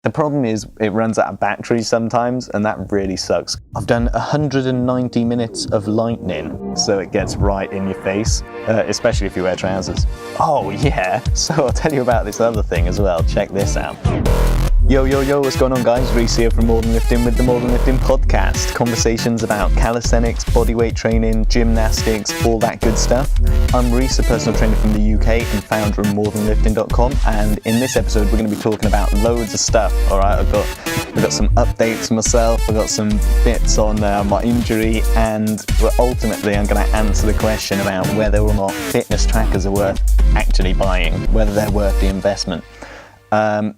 The problem is it runs out of battery sometimes, and that really sucks. I've done 190 minutes of lightning, so it gets right in your face, especially if you wear trousers. Oh yeah, so I'll tell you about this other thing as well. Check this out. Yo, what's going on guys? Rhys here from More Than Lifting with the More Than Lifting podcast. Conversations about calisthenics, bodyweight training, gymnastics, all that good stuff. I'm Rhys, a personal trainer from the UK and founder of morethanlifting.com, and in this episode we're going to be talking about loads of stuff, alright? I've got some updates myself, I've got some bits on my injury, and ultimately I'm going to answer the question about whether or not fitness trackers are worth actually buying, whether they're worth the investment.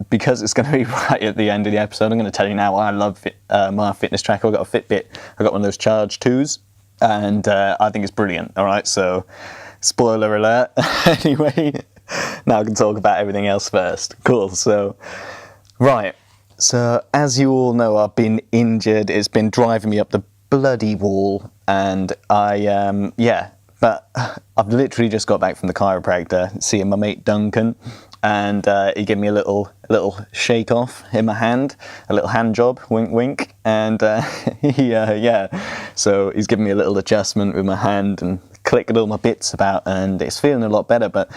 Because it's going to be right at the end of the episode, I'm going to tell you now I love my fitness tracker. I've got a Fitbit, I've got one of those Charge 2s, and I think it's brilliant, alright? So, spoiler alert. Anyway, now I can talk about everything else first. Cool, so, right. So, as you all know, I've been injured. It's been driving me up the bloody wall, and but I've literally just got back from the chiropractor, seeing my mate Duncan, and he gave me a little shake off in my hand, a little hand job, wink wink, and so he's giving me a little adjustment with my hand and clicking all my bits about, and it's feeling a lot better. But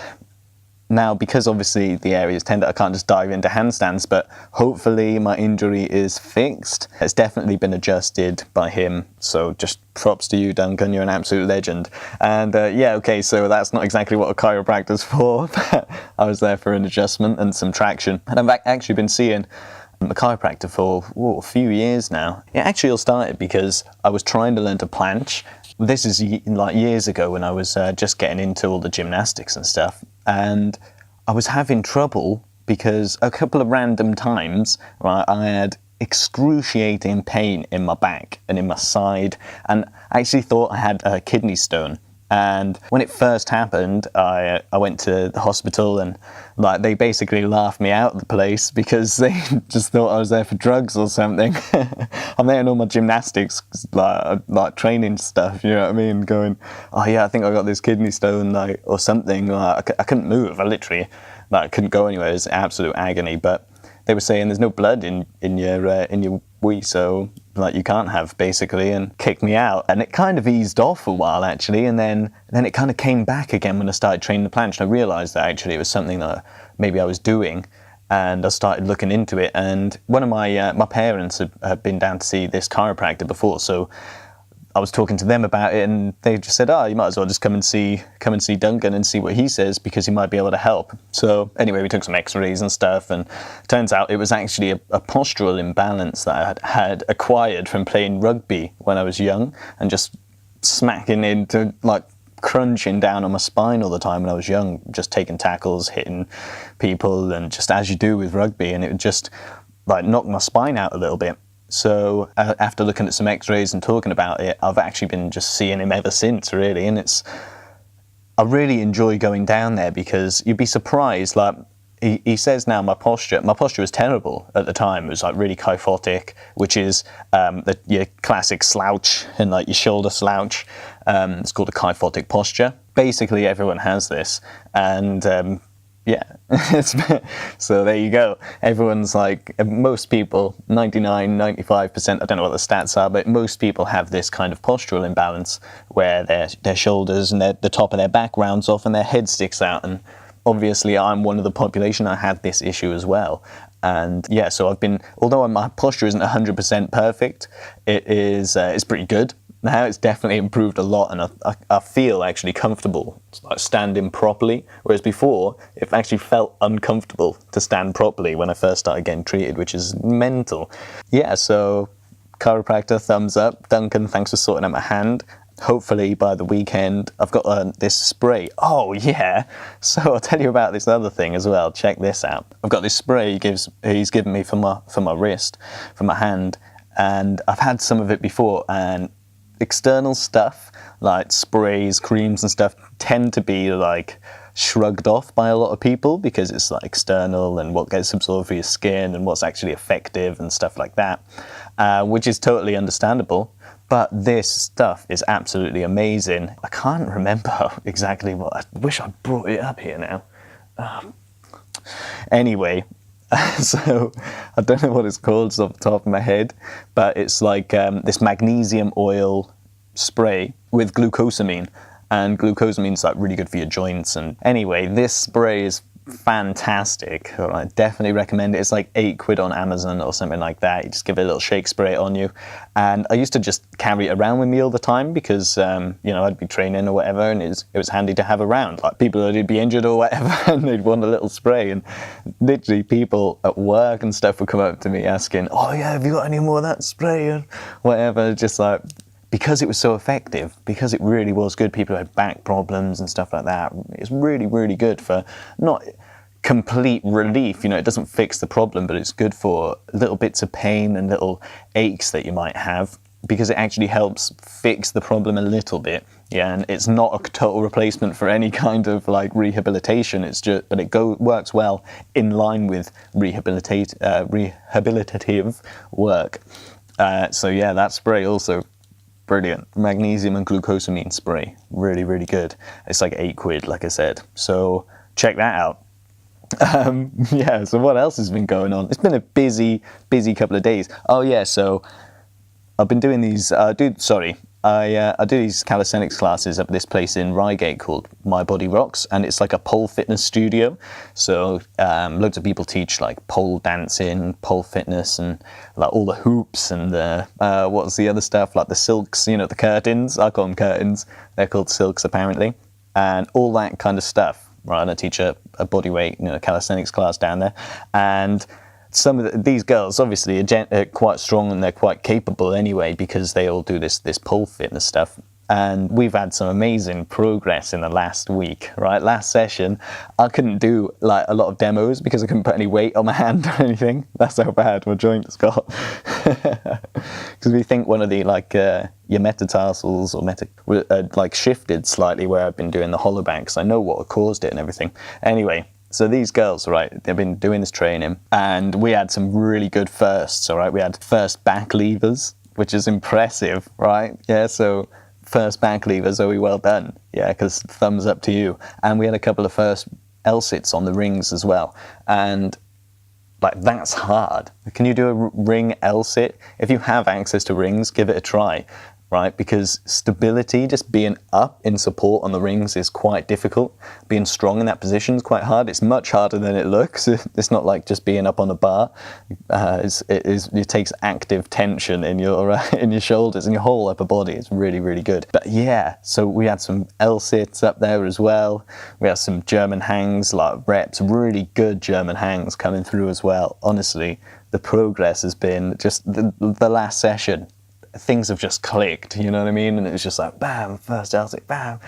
now, because obviously the area is tender, I can't just dive into handstands, but hopefully my injury is fixed. It's definitely been adjusted by him, so just props to you, Duncan, you're an absolute legend. And okay, so that's not exactly what a chiropractor's for, but I was there for an adjustment and some traction. And I've actually been seeing a chiropractor for a few years now. It actually all started because I was trying to learn to planche. This is like years ago when I was just getting into all the gymnastics and stuff, and I was having trouble because a couple of random times, right, I had excruciating pain in my back and in my side, and I actually thought I had a kidney stone. And when it first happened, I went to the hospital, and like they basically laughed me out of the place because they just thought I was there for drugs or something. I'm there in all my gymnastics, like training stuff, you know what I mean? Going, oh yeah, I think I got this kidney stone, like, or something. Like, I couldn't move. I literally, like, couldn't go anywhere. It was absolute agony. But they were saying there's no blood in your wee, so like you can't have, basically, and kicked me out. And it kind of eased off for a while actually, and then it kind of came back again when I started training the planche, and I realised that actually it was something that maybe I was doing, and I started looking into it. And one of my parents had been down to see this chiropractor before, so I was talking to them about it, and they just said, you might as well just come and see Duncan and see what he says, because he might be able to help. So anyway, we took some x-rays and stuff, and it turns out it was actually a postural imbalance that I had acquired from playing rugby when I was young, and just smacking into, like, crunching down on my spine all the time when I was young, just taking tackles, hitting people, and just as you do with rugby, and it would just like knock my spine out a little bit. So after looking at some x-rays and talking about it, I've actually been just seeing him ever since, really. And I really enjoy going down there, because you'd be surprised. Like he says now, my posture was terrible at the time. It was like really kyphotic, which is your classic slouch and like your shoulder slouch. It's called a kyphotic posture. Basically, everyone has this, and so there you go. Everyone's like, most people, 95%, I don't know what the stats are, but most people have this kind of postural imbalance where their shoulders and the top of their back rounds off and their head sticks out. And obviously I'm one of the population. I had this issue as well. And yeah, so although my posture isn't 100% perfect, it's pretty good. Now it's definitely improved a lot, and I feel actually comfortable like standing properly, whereas before it actually felt uncomfortable to stand properly when I first started getting treated, which is mental. Yeah, so chiropractor, thumbs up. Duncan, thanks for sorting out my hand. Hopefully by the weekend I've got this spray. Oh yeah, so I'll tell you about this other thing as well. Check this out. I've got this spray he's given me for my wrist, for my hand, and I've had some of it before, and external stuff like sprays, creams and stuff tend to be like shrugged off by a lot of people, because it's like external and what gets absorbed through your skin and what's actually effective and stuff like that, which is totally understandable. But this stuff is absolutely amazing. I can't remember exactly what. I wish I'd brought it up here now. Anyway, So I don't know what it's called, it's off the top of my head, but it's like this magnesium oil spray with glucosamine, and glucosamine's like really good for your joints. And anyway, this spray is fantastic. I definitely recommend it. It's like £8 on Amazon or something like that. You just give it a little shake, spray it on you. And I used to just carry it around with me all the time because I'd be training or whatever, and it was handy to have around. Like people that'd be injured or whatever and they'd want a little spray, and literally people at work and stuff would come up to me asking, oh yeah, have you got any more of that spray or whatever, just like, because it was so effective, because it really was good. People had back problems and stuff like that. It's really, really good for not complete relief. It doesn't fix the problem, but it's good for little bits of pain and little aches that you might have, because it actually helps fix the problem a little bit. Yeah, and it's not a total replacement for any kind of like rehabilitation. It's just, but it works well in line with rehabilitative work. So yeah, that spray also brilliant. Magnesium and glucosamine spray, really, really good. It's like £8, like I said. So check that out. Yeah, so what else has been going on? It's been a busy couple of days. Oh yeah, so I've been doing these, I do these calisthenics classes at this place in Reigate called My Body Rocks, and it's like a pole fitness studio. So loads of people teach like pole dancing, pole fitness, and like all the hoops and the, what's the other stuff, like the silks, the curtains. I call them curtains. They're called silks apparently, and all that kind of stuff. Right, and I teach a bodyweight, calisthenics class down there, and some of these girls obviously are quite strong and they're quite capable anyway, because they all do this pole fitness stuff. And we've had some amazing progress in the last week, right? Last session, I couldn't do like a lot of demos because I couldn't put any weight on my hand or anything. That's how bad my joint has got. Because we think one of the your metatarsals or like shifted slightly where I've been doing the hollow back, because I know what caused it and everything. Anyway, so these girls, right, they've been doing this training, and we had some really good firsts, all right? We had first back levers, which is impressive, right? Yeah, so first back lever, Zoe, well done. Yeah, because thumbs up to you. And we had a couple of first L-sits on the rings as well. And like, that's hard. Can you do a ring L-sit? If you have access to rings, give it a try, right? Because stability, just being up in support on the rings is quite difficult. Being strong in that position is quite hard. It's much harder than it looks. It's not like just being up on a bar. It takes active tension in your shoulders and your whole upper body. It's really, really good. But yeah, so we had some L-sits up there as well. We had some German hangs, like reps, really good German hangs coming through as well. Honestly, the progress has been just the last session. Things have just clicked, you know what I mean? And it was just like, bam, first L-sit, bam,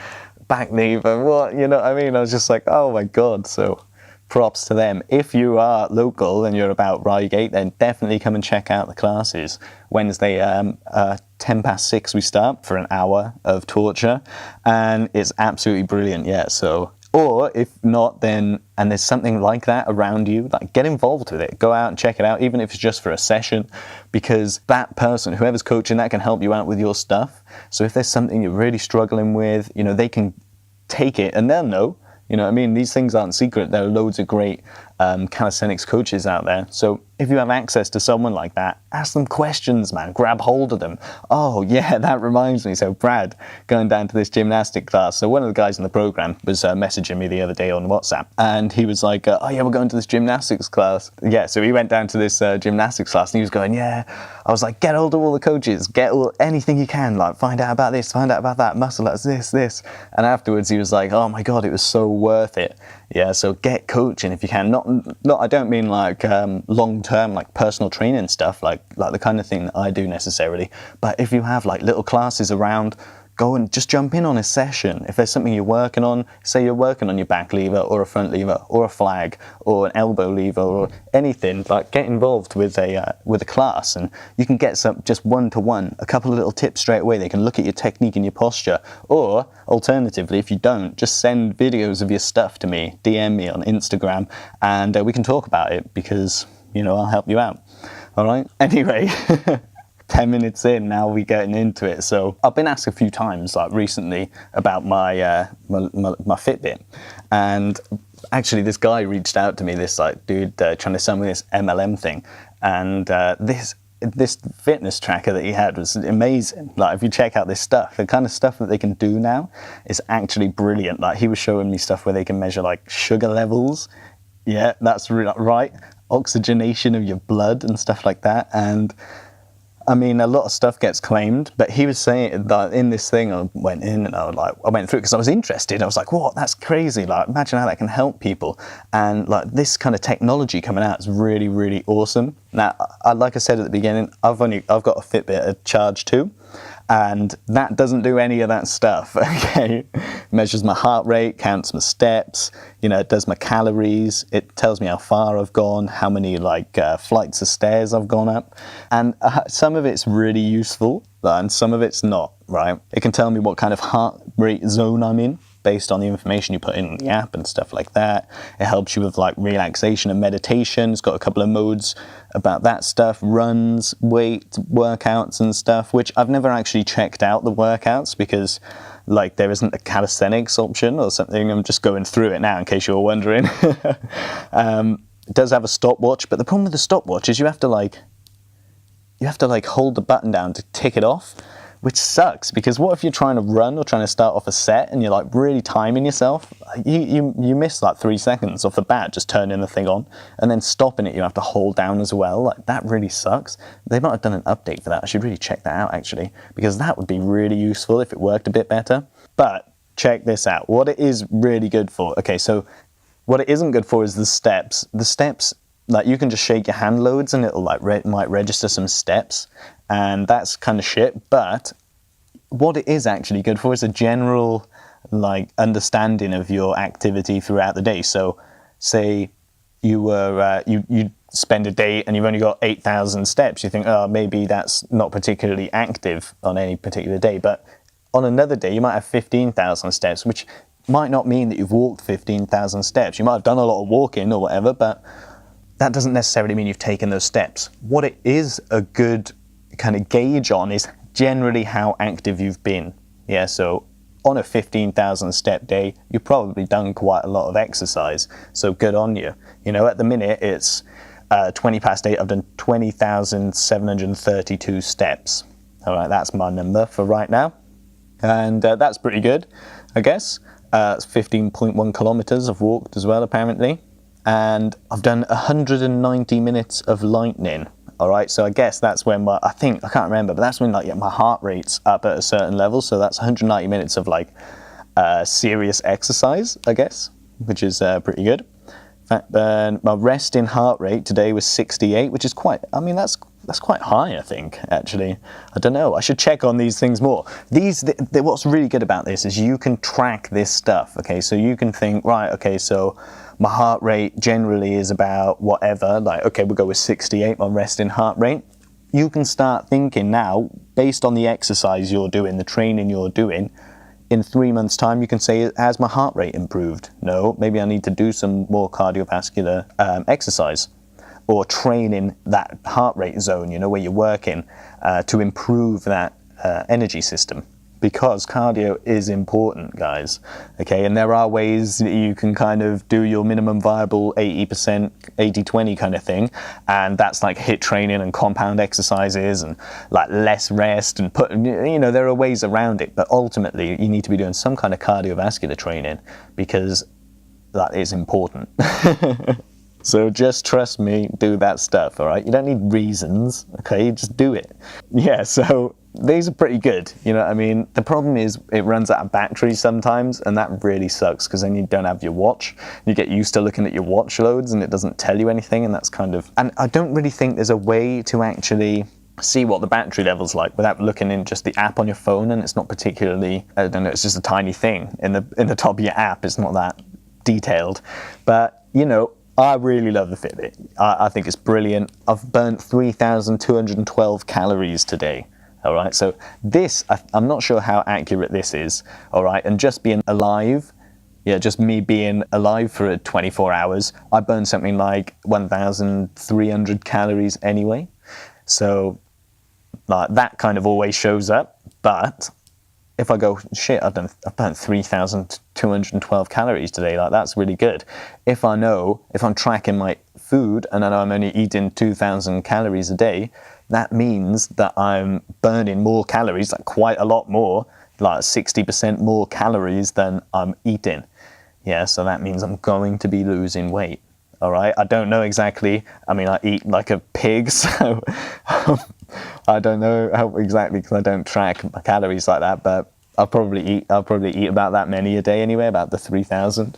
back lever, what, you know what I mean? I was just like, oh my God. So props to them. If you are local and you're about Reigate, then definitely come and check out the classes. Wednesday, 6:10 we start for an hour of torture, and it's absolutely brilliant, yeah. So, or if not, then, and there's something like that around you, like, get involved with it. Go out and check it out, even if it's just for a session, because that person, whoever's coaching that, can help you out with your stuff. So if there's something you're really struggling with, they can take it and they'll know. You know what I mean? These things aren't secret. There are loads of great calisthenics coaches out there. So if you have access to someone like that, ask them questions, man. Grab hold of them. Oh, yeah, that reminds me. So Brad, going down to this gymnastic class. So one of the guys in the program was messaging me the other day on WhatsApp. And he was like, oh, yeah, we're going to this gymnastics class. Yeah, so he went down to this gymnastics class and he was going, yeah. I was like, get hold of all the coaches. Get anything you can. Like, find out about this, find out about that. Muscle ups, this. And afterwards he was like, oh, my God, it was so worth it. Yeah, so get coaching if you can. Not I don't mean like long-term, like personal training stuff, like the kind of thing that I do necessarily. But if you have like little classes around, go and just jump in on a session. If there's something you're working on, say you're working on your back lever or a front lever or a flag or an elbow lever or anything, like, get involved with a class, and you can get some just one-to-one, a couple of little tips straight away. They can look at your technique and your posture. Or alternatively, if you don't, just send videos of your stuff to me, DM me on Instagram, and we can talk about it, because I'll help you out. All right. Anyway. 10 minutes in, now we're getting into it. So I've been asked a few times, like recently, about my Fitbit, and Actually, this guy reached out to me, this like dude trying to sell me this MLM thing, and this fitness tracker that he had was amazing. Like, if you check out this stuff, the kind of stuff that they can do now is actually brilliant. Like, he was showing me stuff where they can measure like sugar levels. Yeah, that's right. Oxygenation of your blood and stuff like that. And I mean, a lot of stuff gets claimed, but he was saying that in this thing, I went in and I went through it because I was interested. I was like, what? That's crazy. Like, imagine how that can help people. And like, this kind of technology coming out is really, really awesome. Now, like I said at the beginning, I've got a Fitbit, a Charge 2. And that doesn't do any of that stuff, okay? It measures my heart rate, counts my steps, you know, it does my calories, it tells me how far I've gone, how many like flights of stairs I've gone up. And some of it's really useful and some of it's not, right? It can tell me what kind of heart rate zone I'm in based on the information you put in the app and stuff like that. It helps you with like relaxation and meditation. It's got a couple of modes about that stuff, runs, weight, workouts and stuff, which I've never actually checked out the workouts because like there isn't a calisthenics option or something. I'm just going through it now in case you're wondering. It does have a stopwatch, but the problem with the stopwatch is you have to like hold the button down to tick it off, which sucks because what if you're trying to run or trying to start off a set and you're like really timing yourself? You miss like 3 seconds off the bat just turning the thing on, and then stopping it you have to hold down as well. Like, that really sucks. They might have done an update for that. I should really check that out actually, because that would be really useful if it worked a bit better. But check this out. What it is really good for. Okay, so what it isn't good for is the steps. The steps, like, you can just shake your hand loads and it'll like might register some steps, and that's kind of shit. But what it is actually good for is a general like understanding of your activity throughout the day. So say you were you spend a day and you've only got 8,000 steps, you think, oh, maybe that's not particularly active on any particular day, but on another day you might have 15,000 steps, which might not mean that you've walked 15,000 steps. You might have done a lot of walking or whatever, but that doesn't necessarily mean you've taken those steps. What it is a good kind of gauge on is generally how active you've been. Yeah, so on a 15,000 step day, you've probably done quite a lot of exercise. So good on you. You know, at the minute it's 20 past 8, I've done 20,732 steps. All right, that's my number for right now. And that's pretty good, I guess. It's 15.1 kilometers I've walked as well, apparently. And I've done 190 minutes of lightning. All right, so I guess that's when I can't remember, but that's when like my heart rate's up at a certain level. So that's 190 minutes of like serious exercise, I guess, which is pretty good. In fact, my resting heart rate today was 68, which is quite, I mean, that's quite high, I think, actually. I don't know, I should check on these things more. What's really good about this is you can track this stuff, okay? So you can think, right, okay, so my heart rate generally is about whatever, like, okay, we'll go with 68, my resting heart rate. You can start thinking now, based on the exercise you're doing, the training you're doing, in 3 months' time, you can say, has my heart rate improved? No, maybe I need to do some more cardiovascular exercise, or train in that heart rate zone, you know, where you're working to improve that energy system. Because cardio is important, guys, okay? And there are ways that you can kind of do your minimum viable 80%, 80-20 kind of thing, and that's like HIIT training and compound exercises and like less rest and there are ways around it, but ultimately you need to be doing some kind of cardiovascular training because that is important. So just trust me, do that stuff, all right? You don't need reasons, okay? Just do it. Yeah, so these are pretty good, you know what I mean? The problem is it runs out of battery sometimes, and that really sucks because then you don't have your watch. You get used to looking at your watch loads and it doesn't tell you anything, and that's kind of... And I don't really think there's a way to actually see what the battery level's like without looking in just the app on your phone, and it's not particularly, I don't know, it's just a tiny thing in the top of your app. It's not that detailed. But, you know, I really love the Fitbit. I think it's brilliant. I've burnt 3,212 calories today. All right, so this, I'm not sure how accurate this is, all right, and just being alive, yeah, just me being alive for 24 hours, I burned something like 1,300 calories anyway. So like, that kind of always shows up, but if I go, shit, I've burnt 3,212 calories today, like that's really good. If I'm tracking my food and I know I'm only eating 2,000 calories a day, that means that I'm burning more calories, like quite a lot more, like 60% more calories than I'm eating. Yeah, so that means I'm going to be losing weight. All right, I don't know exactly. I mean, I eat like a pig, so I don't know how exactly, because I don't track my calories like that. But I'll probably eat about that many a day anyway, about the 3,000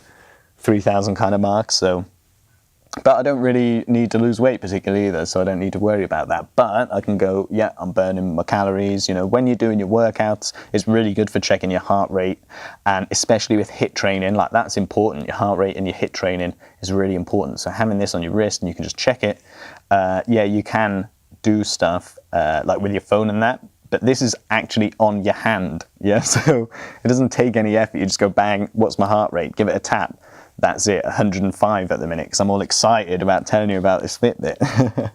kind of mark. So, but I don't really need to lose weight particularly either, so I don't need to worry about that. But I can go, yeah, I'm burning my calories. You know, when you're doing your workouts, it's really good for checking your heart rate, and especially with HIIT training, like that's important. Your heart rate and your HIIT training is really important. So having this on your wrist and you can just check it, yeah, you can do stuff like with your phone and that, but this is actually on your hand, yeah? So it doesn't take any effort. You just go bang, what's my heart rate? Give it a tap. That's it, 105 at the minute, because I'm all excited about telling you about this Fitbit.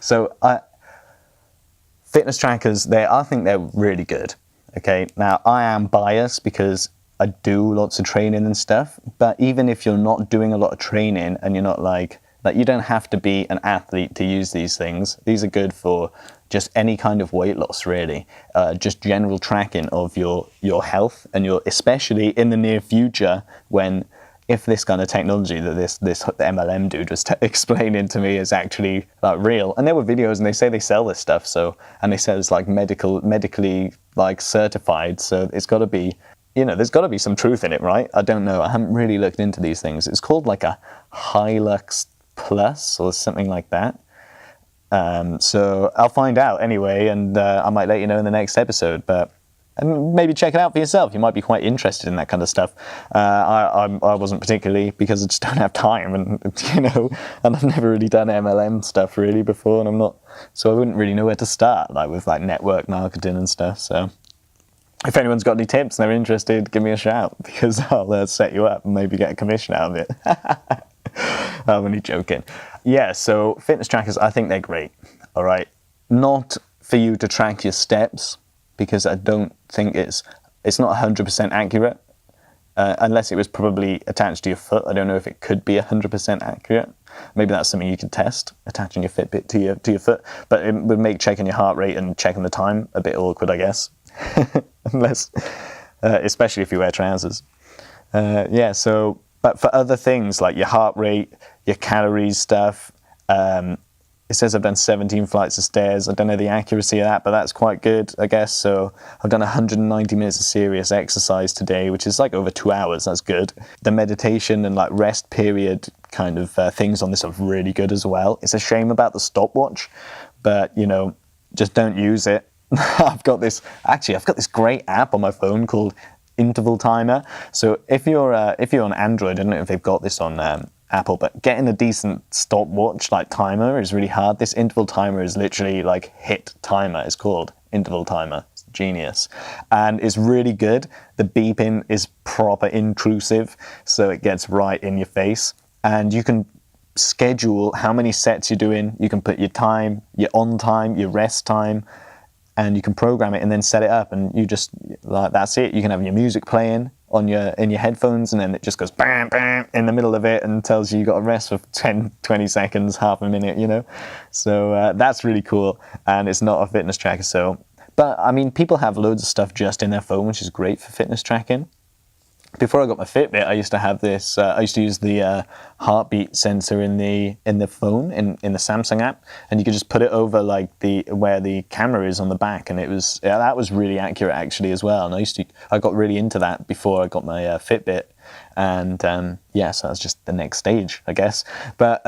So fitness trackers, I think they're really good. Okay, now I am biased because I do lots of training and stuff, but even if you're not doing a lot of training and you're not like you don't have to be an athlete to use these things. These are good for just any kind of weight loss, really. Just general tracking of your health, and especially in the near future, if this kind of technology that this MLM dude was explaining to me is actually like real. And there were videos, and they say they sell this stuff, and they say it's like medically like certified, so it's got to be, you know, there's got to be some truth in it, right? I don't know. I haven't really looked into these things. It's called like a Hilux Plus or something like that. So I'll find out anyway, and I might let you know in the next episode. And maybe check it out for yourself. You might be quite interested in that kind of stuff. I wasn't particularly, because I just don't have time, and you know, and I've never really done MLM stuff really before, and so I wouldn't really know where to start, like with like network marketing and stuff. So if anyone's got any tips and they're interested, give me a shout, because I'll set you up and maybe get a commission out of it. I'm only joking. Yeah, so fitness trackers, I think they're great. All right, not for you to track your steps, because I don't think it's not 100% accurate, unless it was probably attached to your foot. I don't know if it could be 100% accurate. Maybe that's something you could test, attaching your Fitbit to your foot. But it would make checking your heart rate and checking the time a bit awkward, I guess. Unless, especially if you wear trousers. Yeah. So, but for other things like your heart rate, your calories stuff, it says I've done 17 flights of stairs. I don't know the accuracy of that, but that's quite good, I guess. So I've done 190 minutes of serious exercise today, which is like over 2 hours. That's good. The meditation and like rest period kind of things on this are really good as well. It's a shame about the stopwatch, but you know, just don't use it. I've got this great app on my phone called Interval Timer. So if you're on Android, I don't know if they've got this on Apple, but getting a decent stopwatch like timer is really hard. This interval timer is literally like HIIT timer. It's called Interval Timer. It's genius, and it's really good. The beeping is proper intrusive, so it gets right in your face, and you can schedule how many sets you're doing. You can put your time, your on time, your rest time, and you can program it and then set it up, and you just like that's it. You can have your music playing in your headphones, and then it just goes bam bam in the middle of it and tells you got to rest for 10-20 seconds, half a minute, you know. So that's really cool, and it's not a fitness tracker. So, but I mean, people have loads of stuff just in their phone, which is great for fitness tracking. Before I got my Fitbit, I used to have this. I used to use the heartbeat sensor in the phone in the Samsung app, and you could just put it over like where the camera is on the back, and that was really accurate actually as well. And I got really into that before I got my Fitbit, and so that's just the next stage, I guess. But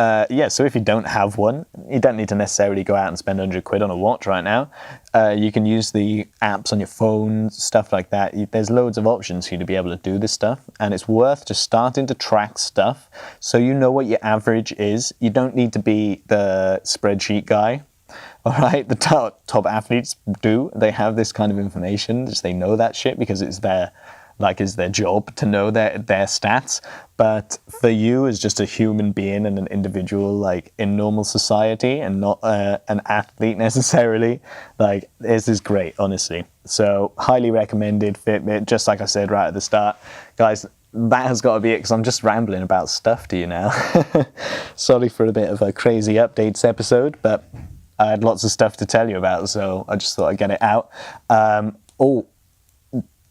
so if you don't have one, you don't need to necessarily go out and spend £100 on a watch right now. You can use the apps on your phone, stuff like that. There's loads of options for you to be able to do this stuff, and it's worth just starting to track stuff so you know what your average is. You don't need to be the spreadsheet guy. All right, the top athletes do. They have this kind of information, just they know that shit because it's their like is their job to know their stats. But for you as just a human being and an individual, like in normal society and not an athlete necessarily, like this is great, honestly. So highly recommended Fitbit, just like I said right at the start. Guys, that has got to be it, because I'm just rambling about stuff to you now. Sorry for a bit of a crazy updates episode, but I had lots of stuff to tell you about, so I just thought I'd get it out.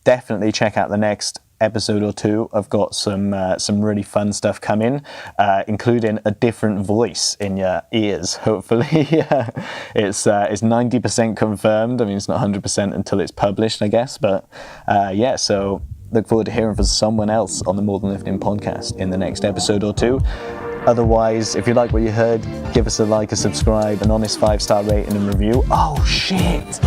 Definitely check out the next episode or two. I've got some really fun stuff coming, including a different voice in your ears, hopefully. It's 90% confirmed. I mean, it's not 100% until it's published, I guess, but yeah, so look forward to hearing from someone else on the More Than Lifting podcast in the next episode or two. Otherwise, if you like what you heard, give us a like, a subscribe, an honest 5-star rating and review. Oh shit,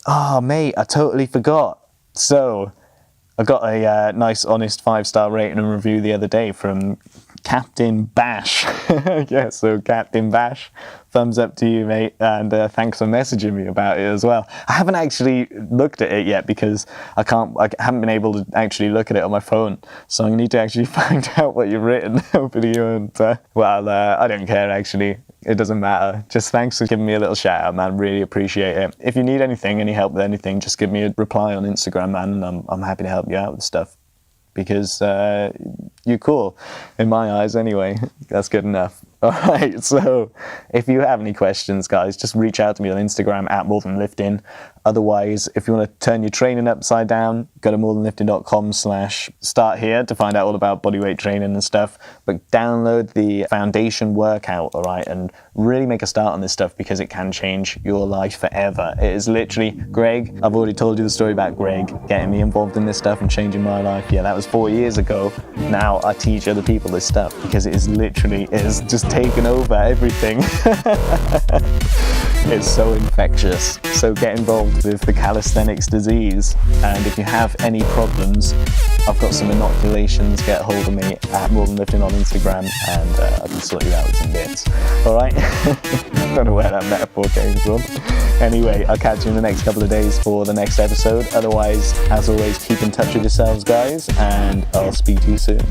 oh mate, I totally forgot. So I got a nice, honest 5-star rating and review the other day from Captain Bash. Yeah, so Captain Bash, thumbs up to you, mate, and thanks for messaging me about it as well. I haven't actually looked at it yet because I haven't been able to actually look at it on my phone, so I need to actually find out what you've written. Hopefully you won't, I don't care actually. It doesn't matter. Just thanks for giving me a little shout out, man. Really appreciate it. If you need anything, any help with anything, just give me a reply on Instagram, man, and I'm happy to help you out with stuff, because you're cool in my eyes anyway. That's good enough. All right, so if you have any questions, guys, just reach out to me on Instagram at More Than Lifting. Otherwise, if you want to turn your training upside down, go to morethanlifting.com/start here to find out all about bodyweight training and stuff. But download the foundation workout, all right, and really make a start on this stuff, because it can change your life forever. It is literally, Greg, I've already told you the story about Greg getting me involved in this stuff and changing my life. Yeah, that was 4 years ago. Now I teach other people this stuff, because it is just taken over everything. It's so infectious. So get involved with the calisthenics disease, and if you have any problems, I've got some inoculations. Get a hold of me at More Than Lifting on Instagram, and I can sort you out with some bits. Alright? Don't know where that metaphor came from. Anyway, I'll catch you in the next couple of days for the next episode. Otherwise, as always, keep in touch with yourselves, guys, and I'll speak to you soon.